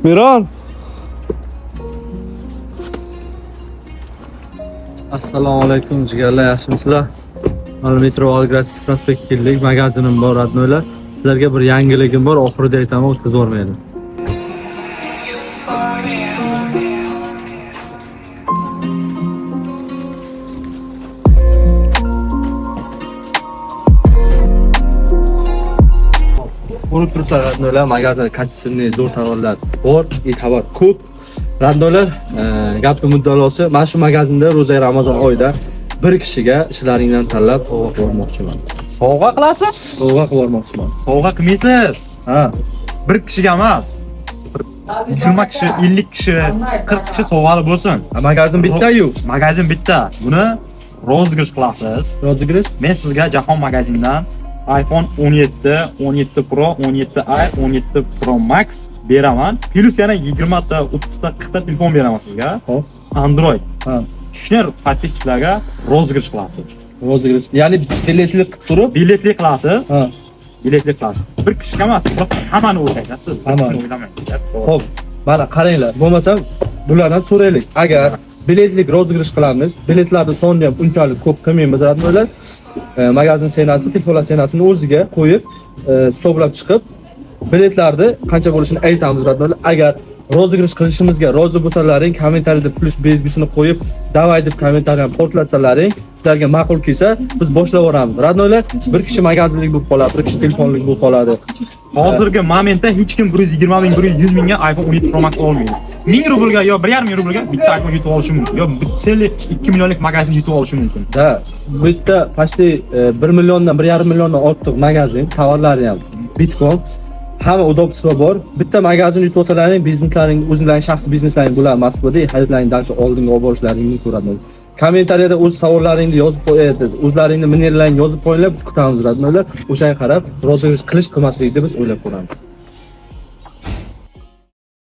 Miron. Assalomu alaykum jigarlar, yaxshimisizlar? Mana metro Volgograd prospekt keldik, magazinim bor, adnolar. Sizlarga bir yangiligim bor, oxirida aytaman, o'tkazib yormaydi. Ko'rib turibsizlar, radnolar, magazin kачественный zo'r tovarlar bor, tovar ko'p. Radnolar, gapni muddalosi, mana shu magazinda ro'za Ramazon oyida bir kishiga ishlaringdan tanlab sovg'a qilmoqchiman. Sovg'a qilasiz? Sovg'a qilmoqchiman. Sovg'a qilmaysiz. Ha, Bir kishiga emas. 20 kishi, 50 kishi, 40 kishi sovg'ali bo'lsin. magazin bitta-yu. Magazin bitta. Buni rozыгрыш qilasiz. Rozıgrish. Men sizga Jahon magazindan iPhone 17, 17 Pro, 17i, 17 Pro Max beraman. Plus yana 20 ta, 30 ta, 40 ta telefon beraman sizga. Hop. Android. Ha, Shunday подписчикlarga rozыгрыш qilasiz. rozıgrish. Ya'ni biletlik qilib turib, Biletli qilasiz. ha, Biletli qilasiz. Bir kishiga emas, просто hammani o'ylaysiz. Hammani. O'ylamang. xo'p. Mana qaranglar, bo'lmasam bulardan so'raylik. Agar biletlik rozıgrish qilamiz, biletlarning soni ham unchalik ko'p qilmaymiz, radnolar. Magazin senasi, telefonlar senasini o'ziga qo'yib, hisoblab chiqib, biletlarni qancha bo'lishini aytamiz, radnolar. Agar rozıgrish qilishimizga rozi bo'lsalaring, kommentariyada plus belgisini qo'yib, davay deb kommentariyani portlatsalaring, sizlarga ma'qul kelsa, biz boshlab yuboramiz. Radnolar, bir kishi magazinlik bo'lib qoladi, bir kishi telefonlik bo'lib qoladi. Hozirgi momentda hech kim 120 ming, 100 mingga iPhone 17 Pro Max olmaydi. 1000 rublga yo 1,5 ming rublga bitta iPhone yutib olishi mumkin. Yo bitselli 2 millionlik magazin yutib olishi mumkin. Da, bu yerda почти 1 milliondan 1,5 milliondan ortiq magazin, tovarlari ham Bitcoin, hamma udobstvo bor. Bitta magazin yutib olsalaring, bizneslaring, o'zingizlarning shaxsiy bizneslaring bo'ladi Moskvada, hayotlaringni dalcha oldinga olib borishlaringni ko'radi. Kommentariyada o'z savollaringni yozib qo'yadi, o'zlaringni minerlaringni yozib qo'yinglar, biz kutamiz, radnolar. O'shanga qarab rozыгрыш qilish qilmaslikni biz o'ylab ko'ramiz.